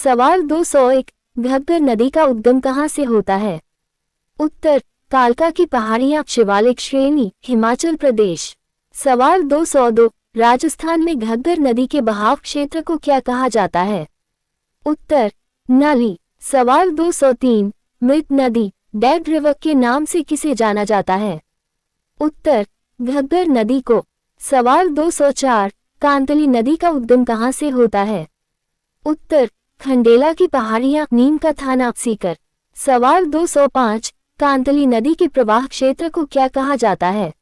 सवाल 201, घग्गर नदी का उद्गम कहाँ से होता है? उत्तर, कालका की पहाड़ियां, शिवालिक श्रेणी, हिमाचल प्रदेश। सवाल 202, राजस्थान में घग्गर नदी के बहाव क्षेत्र को क्या कहा जाता है? उत्तर, नाली। सवाल 203, मृत नदी, डेड रिवर के नाम से किसे जाना जाता है? उत्तर, घग्गर नदी को। सवाल 204, कांतली नदी का उद्गम कहाँ से होता है? उत्तर, खंडेला की पहाड़ियां, नीम का थाना, सीकर। सवाल 205, कांतली नदी के प्रवाह क्षेत्र को क्या कहा जाता है?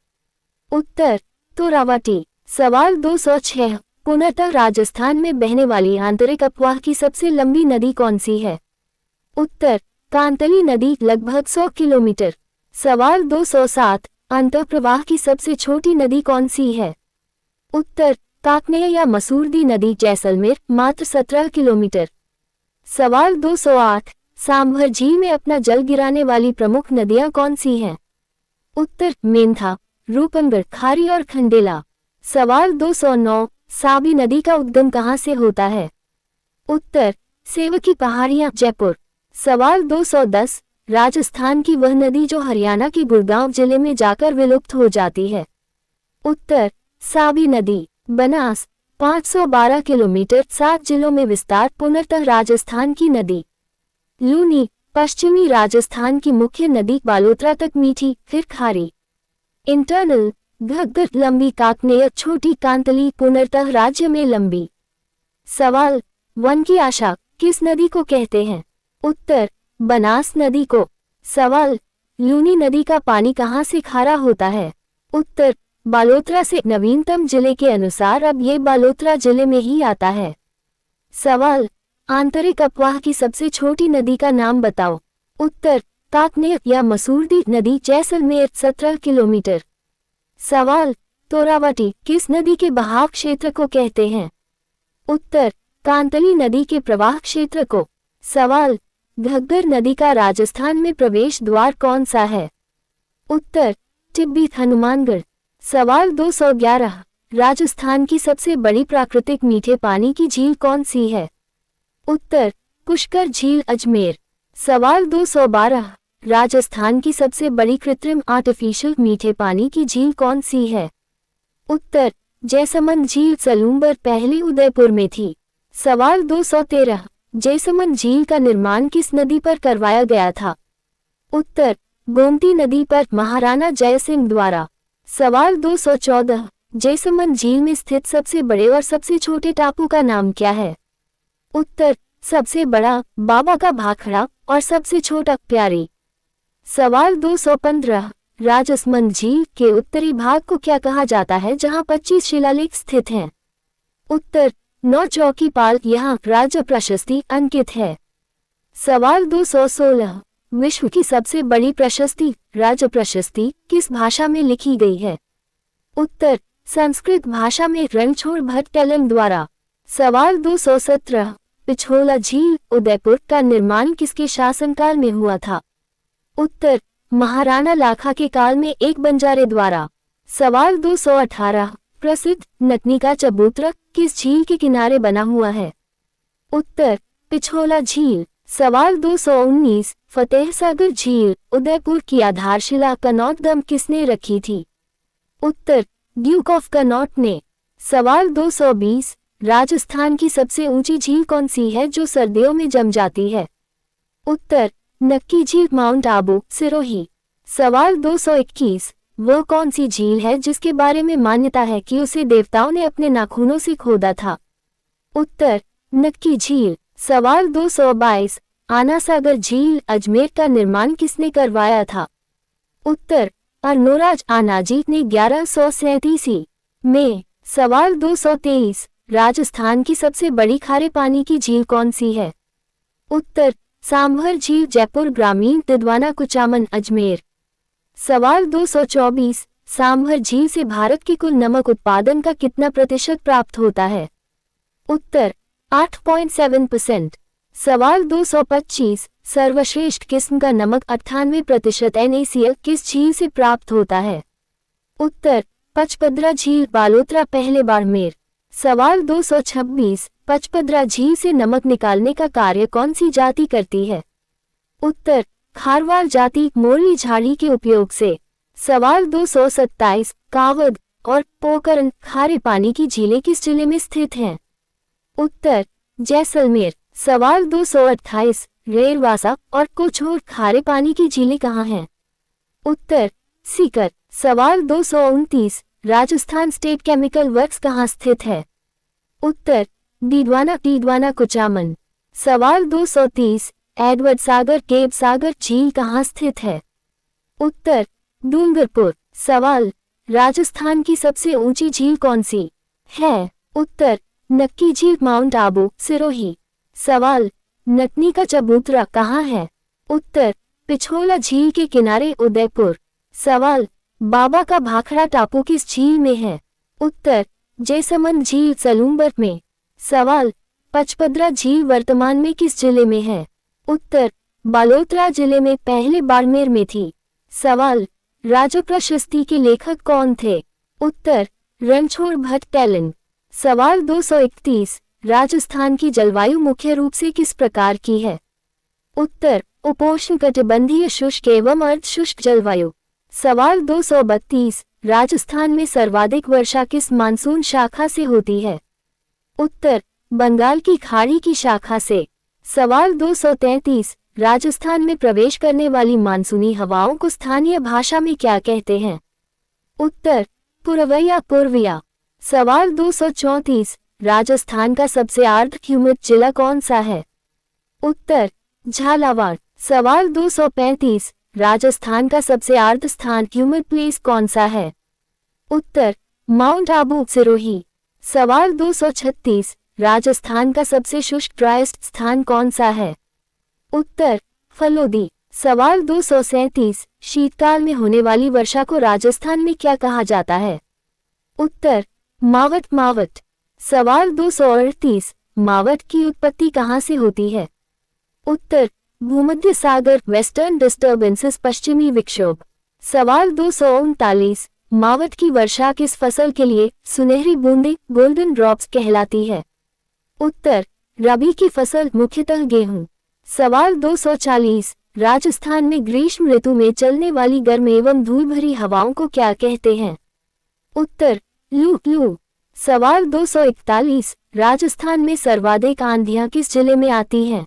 उत्तर, तोरावटी। सवाल 206, पूर्णतः राजस्थान में बहने वाली आंतरिक अपवाह की सबसे लंबी नदी कौन सी है? उत्तर, कांतली नदी, लगभग 100 किलोमीटर। सवाल 207, अंतःप्रवाह की सबसे छोटी नदी कौन सी है? उत्तर, काकनेय या मसूरदी नदी, जैसलमेर, मात्र 17 किलोमीटर। सवाल 208, सांभर झील में अपना जल गिराने वाली प्रमुख नदियां कौन सी हैं? उत्तर, मेंथा, रूपनगढ़, खारी और खंडेला। सवाल 209, साबी नदी का उद्गम कहाँ से होता है? उत्तर, सेव की पहाड़ियां, जयपुर। सवाल 210, राजस्थान की वह नदी जो हरियाणा के गुड़गांव जिले में जाकर विलुप्त हो जाती है? उत्तर, साबी नदी, बनास, 512 किलोमीटर, 7 जिलों में विस्तार, पुनर्तः राजस्थान की नदी। लूनी, पश्चिमी राजस्थान की मुख्य नदी, बालोतरा तक मीठी, फिर खारी। इंटरनल, घग्गर, लंबी, काकनेय, छोटी, कांतली, पुनर्तः राज्य में लंबी। सवाल, वन की आशा किस नदी को कहते हैं? उत्तर, बनास नदी को। सवाल, लूनी नदी का पानी कहाँ से खारा होता है? उत्तर, बालोतरा से। नवीनतम जिले के अनुसार अब ये बालोतरा जिले में ही आता है। सवाल, आंतरिक अपवाह की सबसे छोटी नदी का नाम बताओ। उत्तर, काकनेय या मसूरदी नदी, जैसलमेर, 17 किलोमीटर। सवाल, तोरावटी किस नदी के बहाव क्षेत्र को कहते हैं? उत्तर, कांतली नदी के प्रवाह क्षेत्र को। सवाल, घग्गर नदी का राजस्थान में प्रवेश द्वार कौन सा है? उत्तर, टिब्बी, हनुमानगढ़। सवाल 211, राजस्थान की सबसे बड़ी प्राकृतिक मीठे पानी की झील कौन सी है? उत्तर, पुष्कर झील, अजमेर। सवाल 212, राजस्थान की सबसे बड़ी कृत्रिम आर्टिफिशियल मीठे पानी की झील कौन सी है? उत्तर, जैसमंद झील, सलूम्बर, पहले उदयपुर में थी। सवाल 213, जैसमंद झील का निर्माण किस नदी पर करवाया गया था? उत्तर, गोमती नदी पर, महाराणा जयसिंह द्वारा। सवाल 214, जैसमंद झील में स्थित सबसे बड़े और सबसे छोटे टापू का नाम क्या है? उत्तर, सबसे बड़ा बाबा का भाखड़ा और सबसे छोटा प्यारी। सवाल 215, राजसमंद झील के उत्तरी भाग को क्या कहा जाता है जहां 25 शिलालेख स्थित हैं? उत्तर, नौ चौकी पाल, यहाँ राज्य प्रशस्ति अंकित है। सवाल 216, विश्व की सबसे बड़ी प्रशस्ति, राज्य प्रशस्ति, किस भाषा में लिखी गई है? उत्तर, संस्कृत भाषा में, रणछोड़ भट्ट टेलम द्वारा। सवाल 217, पिछोला झील, उदयपुर का निर्माण किसके शासनकाल में हुआ था? उत्तर, महाराणा लाखा के काल में एक बंजारे द्वारा। सवाल 218, प्रसिद्ध नतनी का चबूतरा किस झील के किनारे बना हुआ है? उत्तर, पिछोला झील। सवाल 219, फतेहसागर झील, उदयपुर की आधारशिला कनौत दम किसने रखी थी? उत्तर, ड्यूक ऑफ कनौत ने। सवाल 220, राजस्थान की सबसे ऊंची झील कौन सी है जो सर्दियों में जम जाती है? उत्तर, नक्की झील, माउंट आबू, सिरोही। सवाल 221, वह कौन सी झील है जिसके बारे में मान्यता है कि उसे देवताओं ने अपने नाखूनों से खोदा था? उत्तर, नक्की झील। सवाल 222, आना सागर झील, अजमेर का निर्माण किसने करवाया था? उत्तर, अर्नोराज आनाजी ने 1137 में। सवाल 223, राजस्थान की सबसे बड़ी खारे पानी की झील कौन सी है? उत्तर, सांभर झील, जयपुर ग्रामीण, तिदवाना, कुचामन, अजमेर। सवाल 224, सांभर झील से भारत के कुल नमक उत्पादन का कितना प्रतिशत प्राप्त होता है? उत्तर, 8.7%। सवाल 225, सर्वश्रेष्ठ किस्म का नमक 98% NaCl किस झील से प्राप्त होता है? उत्तर, पचपदरा झील, बालोतरा, पहले बाड़मेर। सवाल 226, पचपदरा झील से नमक निकालने का कार्य कौन सी जाति करती है? उत्तर, खारवार जाति मोरली झाड़ी के उपयोग से। सवाल 227, कावद और पोखरन खारे पानी की झीलें किस जिले में स्थित हैं? उत्तर, जैसलमेर। सवाल 228, रेरवासा और कोछोर खारे पानी की झीलें कहाँ हैं? उत्तर, सीकर। सवाल 229, राजस्थान स्टेट केमिकल वर्क्स कहाँ स्थित है? उत्तर, डीडवाना कुचामन। सवाल 230, एडवर्ड सागर केब सागर झील कहाँ स्थित है? उत्तर, डूंगरपुर। सवाल, राजस्थान की सबसे ऊंची झील कौन सी है? उत्तर, नक्की झील माउंट आबू सिरोही। सवाल, नटनी का चबूतरा कहाँ है? उत्तर, पिछोला झील के किनारे उदयपुर। सवाल, बाबा का भाखड़ा टापू किस झील में है? उत्तर, जैसमंद झील सलूम्बर में। सवाल, पचपदरा झील वर्तमान में किस जिले में है? उत्तर, बालोतरा जिले में, पहले बाड़मेर में थी। सवाल, राजा प्रशस्ति के लेखक कौन थे? उत्तर, रणछोड़ भट्ट टैलेंट। सवाल 231, राजस्थान की जलवायु मुख्य रूप से किस प्रकार की है? उत्तर, उपोष्णकटिबंधीय शुष्क एवं अर्ध शुष्क जलवायु। सवाल 232, राजस्थान में सर्वाधिक वर्षा किस मानसून शाखा से होती है? उत्तर, बंगाल की खाड़ी की शाखा से। सवाल 233, राजस्थान में प्रवेश करने वाली मानसूनी हवाओं को स्थानीय भाषा में क्या कहते हैं? उत्तर, पुरवैया पूर्विया। सवाल 234, राजस्थान का सबसे अर्ध ह्यूमिड जिला कौन सा है? उत्तर, झालावाड़। सवाल 235, राजस्थान का सबसे अर्ध स्थान ह्यूमिड प्लेस कौन सा है? उत्तर, माउंट आबू सिरोही। सवाल 236, राजस्थान का सबसे शुष्क ड्राइस्ट स्थान कौन सा है? उत्तर, फलोदी। सवाल 237, शीतकाल में होने वाली वर्षा को राजस्थान में क्या कहा जाता है? उत्तर, मावट। सवाल 238, मावट की उत्पत्ति कहाँ से होती है? उत्तर, भूमध्य सागर वेस्टर्न डिस्टर्बेंसेस पश्चिमी विक्षोभ। सवाल 239, मावट की वर्षा किस फसल के लिए सुनहरी बूंदे गोल्डन ड्रॉप्स कहलाती है? उत्तर, रबी की फसल मुख्यतः गेहूं। सवाल 240, राजस्थान में ग्रीष्म ऋतु में चलने वाली गर्म एवं धूल भरी हवाओं को क्या कहते हैं? उत्तर, लू। सवाल 241, राजस्थान में सर्वाधिक आंधियां किस जिले में आती हैं?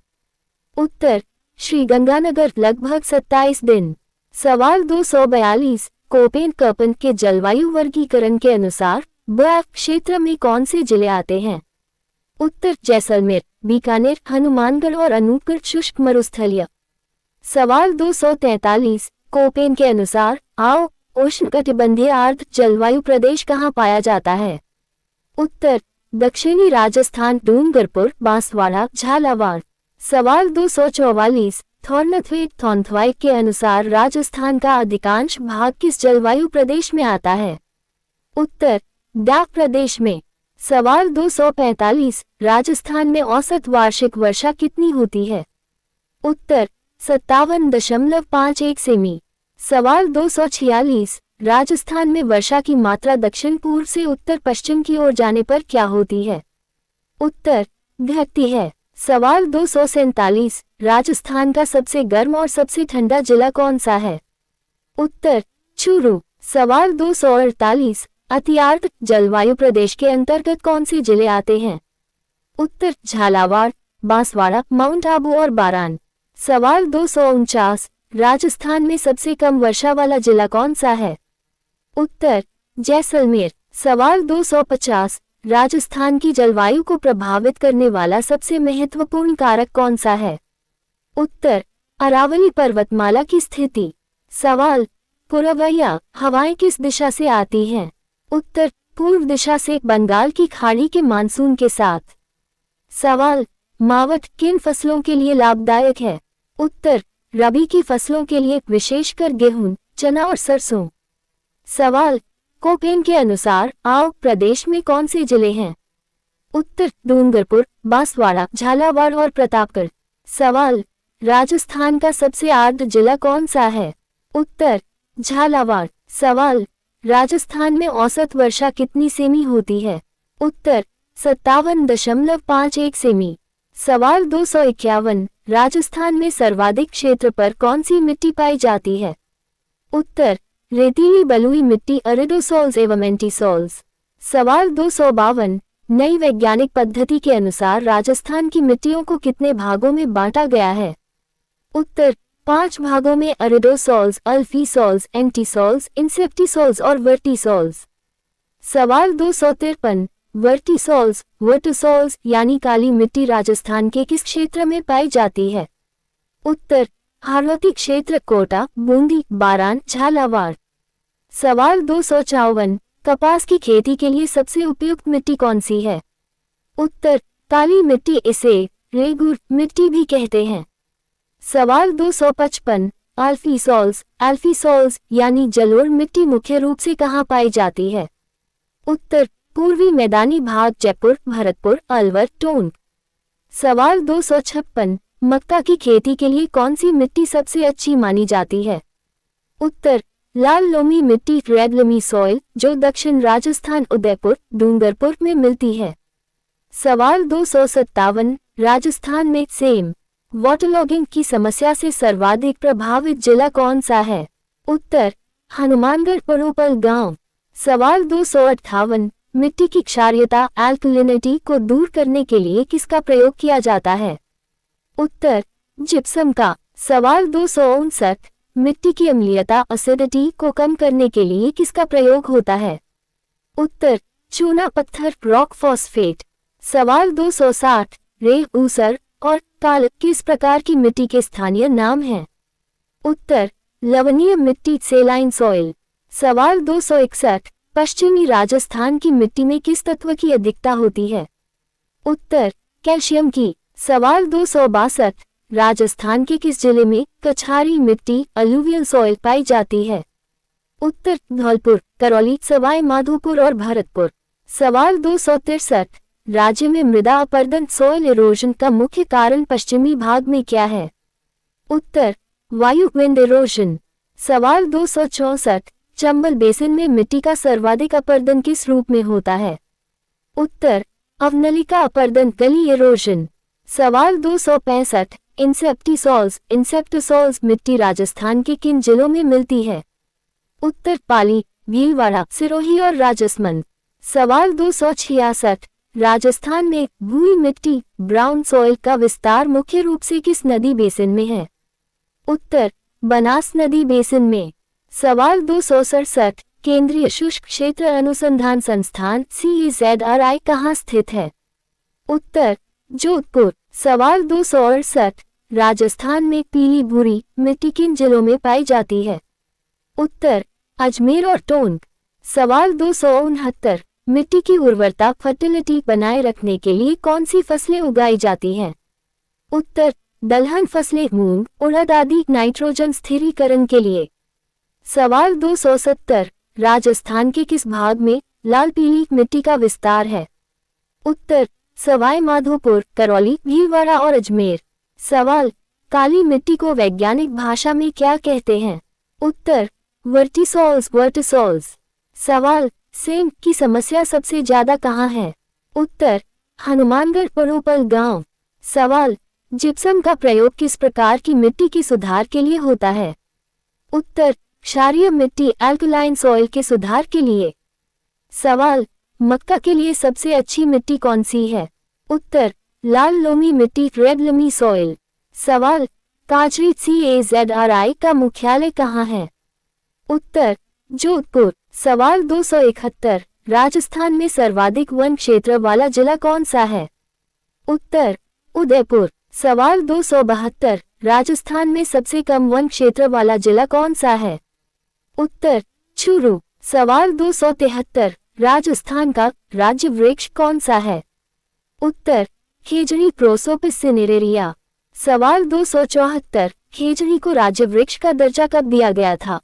उत्तर, श्रीगंगानगर लगभग 27 दिन। सवाल 242, कोपेन-कर्पन के जलवायु वर्गीकरण के अनुसार बर्फ क्षेत्र में कौन से जिले आते हैं? उत्तर, जैसलमेर, बीकानेर, हनुमानगढ़ और अनूपगढ़ शुष्क मरुस्थलीय। सवाल 243, कोपेन के अनुसार आओ उष्णकटिबंधीय अर्ध जलवायु प्रदेश कहाँ पाया जाता है? उत्तर, दक्षिणी राजस्थान, डूंगरपुर, बांसवाड़ा, झालावाड़। सवाल 244, थॉर्नथवेट के अनुसार राजस्थान का अधिकांश भाग किस जलवायु प्रदेश में आता है? उत्तर, डाक प्रदेश में। सवाल 245, राजस्थान में औसत वार्षिक वर्षा कितनी होती है? उत्तर, 57.51 सेमी। सवाल 246, राजस्थान में वर्षा की मात्रा दक्षिण पूर्व से उत्तर पश्चिम की ओर जाने पर क्या होती है? उत्तर, घटती है। सवाल 247, राजस्थान का सबसे गर्म और सबसे ठंडा जिला कौन सा है? उत्तर, चूरू। सवाल 248, अतिआर्द्र जलवायु प्रदेश के अंतर्गत कौन से जिले आते हैं? उत्तर, झालावाड़, बांसवाड़ा, माउंट आबू और बारान। सवाल 249, राजस्थान में सबसे कम वर्षा वाला जिला कौन सा है? उत्तर, जैसलमेर। सवाल 250, राजस्थान की जलवायु को प्रभावित करने वाला सबसे महत्वपूर्ण कारक कौन सा है? उत्तर, अरावली पर्वतमाला की स्थिति। सवाल, पुरवैया हवाएं किस दिशा से आती हैं? उत्तर, पूर्व दिशा से बंगाल की खाड़ी के मानसून के साथ। सवाल, मावट किन फसलों के लिए लाभदायक है? उत्तर, रबी की फसलों के लिए, विशेषकर गेहूं, चना और सरसों। सवाल, कोपेन के अनुसार आओ प्रदेश में कौन से जिले हैं? उत्तर, डूंगरपुर, बांसवाड़ा, झालावाड़ और प्रतापगढ़। सवाल, राजस्थान का सबसे आर्द्र जिला कौन सा है? उत्तर, झालावाड़। सवाल, राजस्थान में औसत वर्षा कितनी सेमी होती है? उत्तर, 57.51 सेमी। सवाल 251, राजस्थान में सर्वाधिक क्षेत्र पर कौन सी मिट्टी पाई जाती है? उत्तर, रेतीली बलुई मिट्टी एरिडोसोल्स एवं एंटीसोल्स। सवाल 252, नई वैज्ञानिक पद्धति के अनुसार राजस्थान की मिट्टियों को कितने भागों में बांटा गया है? उत्तर, 5 भागों में एरिडोसोल्स, अल्फीसोल्स, एंटीसोल्स, इंसेप्टिसोल्स और वर्टिसोल्स। सवाल 253, वर्टिसोल्स, वर्टिसोल्स यानी काली मिट्टी राजस्थान के किस क्षेत्र में पाई जाती है? उत्तर, हारवती क्षेत्र, कोटा, बूंदी, बारान, झालावाड़। सवाल 254, कपास की खेती के लिए सबसे उपयुक्त मिट्टी कौन सी है? उत्तर, काली मिट्टी, इसे रेगुर मिट्टी भी कहते हैं। सवाल 255, अल्फीसोल्स, अल्फीसोल्स यानी जलोढ़ मिट्टी मुख्य रूप से कहाँ पाई जाती है? उत्तर, पूर्वी मैदानी भाग, जयपुर, भरतपुर, अलवर, टोंक। सवाल 256, मक्का की खेती के लिए कौन सी मिट्टी सबसे अच्छी मानी जाती है? उत्तर, लाल लोमी मिट्टी, रेड लोमी सॉइल, जो दक्षिण राजस्थान, उदयपुर, डूंगरपुर में मिलती है। सवाल 257, राजस्थान में सेम वाटरलॉगिंग की समस्या से सर्वाधिक प्रभावित जिला कौन सा है? उत्तर, हनुमानगढ़, परोपल गांव। सवाल 258, मिट्टी की क्षारीयता, एल्कलिनिटी को दूर करने के लिए किसका प्रयोग किया जाता है? उत्तर, जिप्सम का। सवाल 259, मिट्टी की अम्लीयता, एसिडिटी को कम करने के लिए किसका प्रयोग होता है? उत्तर, चूना पत्थर, रॉक फॉस्फेट। सवाल 260, रेत, ऊसर और काल किस प्रकार की मिट्टी के स्थानीय नाम हैं? उत्तर, लवणीय मिट्टी, सेलाइन सॉइल। सवाल 261, पश्चिमी राजस्थान की मिट्टी में किस तत्व की अधिकता होती है? उत्तर, कैल्शियम की। सवाल 262, राजस्थान के किस जिले में कछारी मिट्टी, अलूवियल सॉइल पाई जाती है? उत्तर, धौलपुर, करौली, सवाई माधोपुर और भरतपुर। सवाल 263, राज्य में मृदा अपरदन, सॉइल इरोजन का मुख्य कारण पश्चिमी भाग में क्या है? उत्तर, वायु, विंड इरोजन। सवाल 264, चंबल बेसिन में मिट्टी का सर्वाधिक अपरदन किस रूप में होता है? उत्तर, अवनलिका अपरदन, गली इरोजन। सवाल 265, इंसेप्टिसोल्स, इंसेप्टिसोल्स मिट्टी राजस्थान के किन जिलों में मिलती है? उत्तर, पाली, भीलवाड़ा, सिरोही और राजसमंद। सवाल 266, राजस्थान में भूई मिट्टी, ब्राउन सॉइल का विस्तार मुख्य रूप से किस नदी बेसिन में है? उत्तर, बनास नदी बेसिन में। सवाल 267, केंद्रीय शुष्क क्षेत्र अनुसंधान संस्थान CEZRI कहाँ स्थित है? उत्तर, जोधपुर। सवाल 268, राजस्थान में पीली भूरी मिट्टी किन जिलों में पाई जाती है? उत्तर, अजमेर और टोंक। सवाल 269, मिट्टी की उर्वरता, फर्टिलिटी बनाए रखने के लिए कौन सी फसलें उगाई जाती हैं? उत्तर, दलहन फसलें, मूंग, उड़द आदि नाइट्रोजन स्थिरीकरण के लिए। सवाल 270, राजस्थान के किस भाग में लाल पीली मिट्टी का विस्तार है? उत्तर, सवाई माधोपुर, करौली, भीलवाड़ा और अजमेर। सवाल, काली मिट्टी को वैज्ञानिक भाषा में क्या कहते हैं? उत्तर, वर्टिसोल्स, वर्टिसोल्स। सवाल, सेम की समस्या सबसे ज्यादा कहाँ है? उत्तर, हनुमानगढ़, परोपल गांव। सवाल, जिप्सम का प्रयोग किस प्रकार की मिट्टी के सुधार के लिए होता है? उत्तर, क्षारीय मिट्टी, अल्कलाइन सॉइल के सुधार के लिए। सवाल, मक्का के लिए सबसे अच्छी मिट्टी कौन सी है? उत्तर, लाल लोमी मिट्टी, रेड लोमी सॉइल। सवाल, काचरी CEZRI का मुख्यालय कहाँ है? उत्तर, जोधपुर। सवाल 271, राजस्थान में सर्वाधिक वन क्षेत्र वाला जिला कौन सा है? उत्तर, उदयपुर। सवाल 272, राजस्थान में सबसे कम वन क्षेत्र वाला जिला कौन सा है? उत्तर, चूरू। सवाल 273, राजस्थान का राज्य वृक्ष कौन सा है? उत्तर, खेजड़ी, प्रोसोपिस सिनेरेरिया। सवाल 274, खेजड़ी को राज्य वृक्ष का दर्जा कब दिया गया था?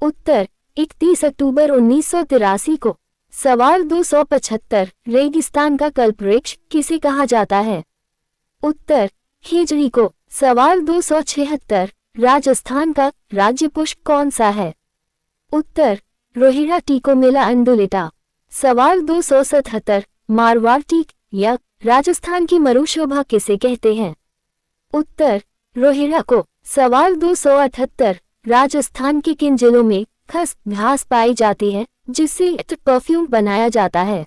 उत्तर, 31 अक्टूबर 1983 को। सवाल 275, रेगिस्तान का कल्प वृक्ष किसे कहा जाता है? उत्तर, खेजड़ी को। सवाल 276, राजस्थान का राज्य पुष्प कौन सा है? उत्तर, रोहिरा टिकोमेला अंडुलेटा। सवाल 277, मारवाड़ टीक या राजस्थान की मरुशोभा किसे कहते हैं? उत्तर रोहिड़ा को। सवाल 278 राजस्थान के किन जिलों में खस घास पाई जाती है जिससे परफ्यूम बनाया जाता है?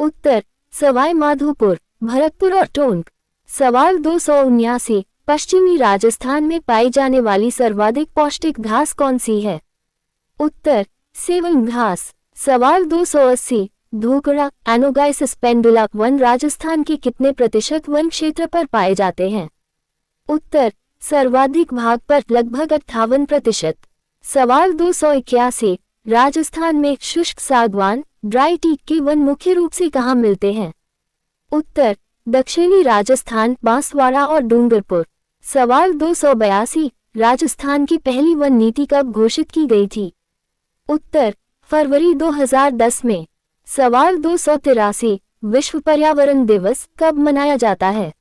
उत्तर सवाई माधोपुर, भरतपुर और टोंक। सवाल 279 पश्चिमी राजस्थान में पाई जाने वाली सर्वाधिक पौष्टिक घास कौन सी है? उत्तर सेवल घास। सवाल 280 धूकड़ा एनोगाइसिस पेंडुला वन राजस्थान के कितने प्रतिशत वन क्षेत्र पर पाए जाते हैं? उत्तर सर्वाधिक भाग पर लगभग 58%। सवाल 281 राजस्थान में शुष्क सागवान ड्राई टीक के वन मुख्य रूप से कहाँ मिलते हैं? उत्तर दक्षिणी राजस्थान, बांसवाड़ा और डूंगरपुर। सवाल 282 राजस्थान की पहली वन नीति कब घोषित की गई थी? उत्तर फरवरी 2010 में। सवाल 283 विश्व पर्यावरण दिवस कब मनाया जाता है?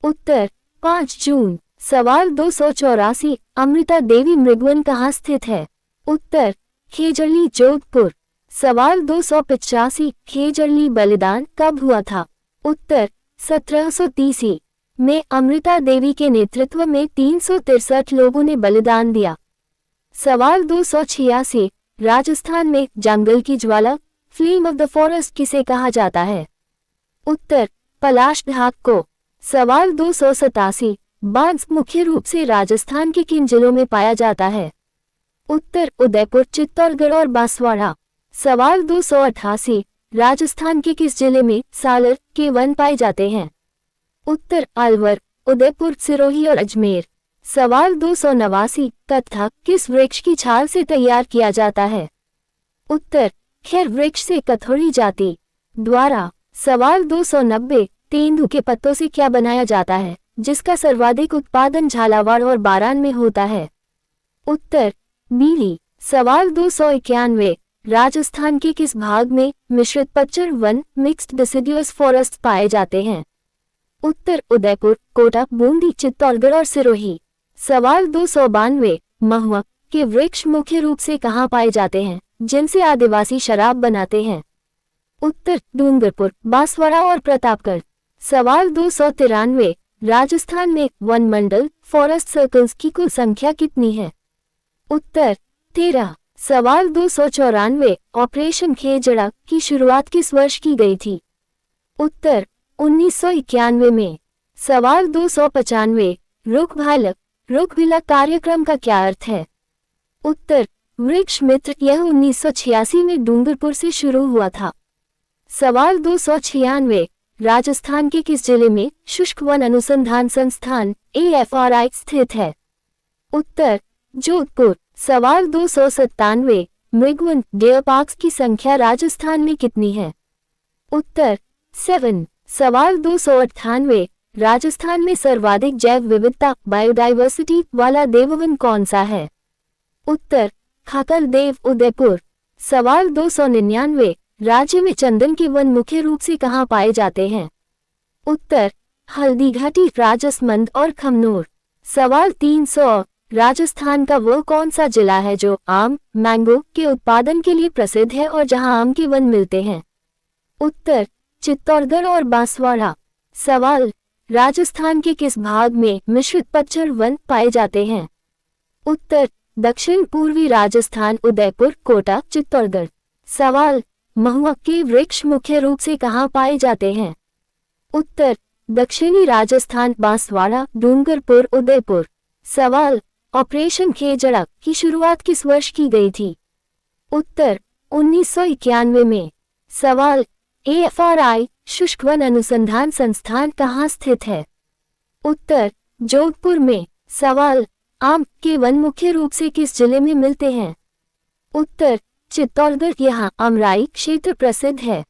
उत्तर 5 जून। सवाल 284 अमृता देवी मृगवन कहाँ स्थित है? उत्तर खेजड़ली, जोधपुर। सवाल 285 खेजड़ली बलिदान कब हुआ था? उत्तर 1730 में अमृता देवी के नेतृत्व में 363 लोगों ने बलिदान दिया। सवाल 286 राजस्थान में जंगल की ज्वाला फ्लेम ऑफ द फॉरेस्ट किसे कहा जाता है? उत्तर पलाश ढाक को। सवाल 287 बाघ मुख्य रूप से राजस्थान के किन जिलों में पाया जाता है? उत्तर उदयपुर, चित्तौड़गढ़ और बांसवाड़ा। सवाल 288 राजस्थान के किस जिले में सालर के वन पाए जाते हैं? उत्तर अलवर, उदयपुर, सिरोही और अजमेर। सवाल 289 कत्था किस वृक्ष की छाल से तैयार किया जाता है? उत्तर खैर वृक्ष से कथोड़ी जाति द्वारा। सवाल 290 तेंदू के पत्तों से क्या बनाया जाता है जिसका सर्वाधिक उत्पादन झालावाड़ और बारान में होता है? उत्तर बीड़ी। सवाल 291 राजस्थान के किस भाग में मिश्रित पतझड़ वन मिक्स्ड डिसिडियस फॉरेस्ट पाए जाते हैं? उत्तर उदयपुर, कोटा, बूंदी, चित्तौड़गढ़ और सिरोही। सवाल 292 महुआ के वृक्ष मुख्य रूप से कहाँ पाए जाते हैं जिनसे आदिवासी शराब बनाते हैं? उत्तर डूंगरपुर, बांसवाड़ा और प्रतापगढ़। सवाल 293 राजस्थान में वन मंडल फॉरेस्ट सर्कल्स की कुल संख्या कितनी है? उत्तर 13। सवाल 294 ऑपरेशन खेजड़ा की शुरुआत किस वर्ष की गई थी? उत्तर 1991 में। सवाल 295 रुख भिला कार्यक्रम का क्या अर्थ है? उत्तर वृक्ष मित्र। यह 1986 में डूंगरपुर से शुरू हुआ था। सवाल 296 राजस्थान के किस जिले में शुष्क वन अनुसंधान संस्थान AFRI स्थित है? उत्तर जोधपुर। सवाल 297 मृगवन डेयर पार्क्स की संख्या राजस्थान में कितनी है? उत्तर 7। सवाल 298 राजस्थान में सर्वाधिक जैव विविधता बायोडाइवर्सिटी वाला देववन कौन सा है? उत्तर खाकर देव, उदयपुर। सवाल 299 राज्य में चंदन के वन मुख्य रूप से कहाँ पाए जाते हैं? उत्तर हल्दीघाटी, राजसमंद और खमनोर। सवाल 300 राजस्थान का वो कौन सा जिला है जो आम मैंगो के उत्पादन के लिए प्रसिद्ध है और जहां आम के वन मिलते हैं? उत्तर चित्तौड़गढ़ और बांसवाड़ा। सवाल राजस्थान के किस भाग में मिश्रित पतझड़ वन पाए जाते हैं? उत्तर दक्षिण पूर्वी राजस्थान, उदयपुर, कोटा, चित्तौड़गढ़। सवाल महुआ के वृक्ष मुख्य रूप से कहाँ पाए जाते हैं? उत्तर दक्षिणी राजस्थान, बांसवाड़ा, डूंगरपुर, उदयपुर। सवाल ऑपरेशन खेजड़ा की शुरुआत किस वर्ष की गई थी? उत्तर 1991 में। सवाल AFRI शुष्क वन अनुसंधान संस्थान कहाँ स्थित है? उत्तर जोधपुर में। सवाल आम के वन मुख्य रूप से किस जिले में मिलते हैं? उत्तर चित्तौड़गढ़। यहाँ अमराई क्षेत्र प्रसिद्ध है।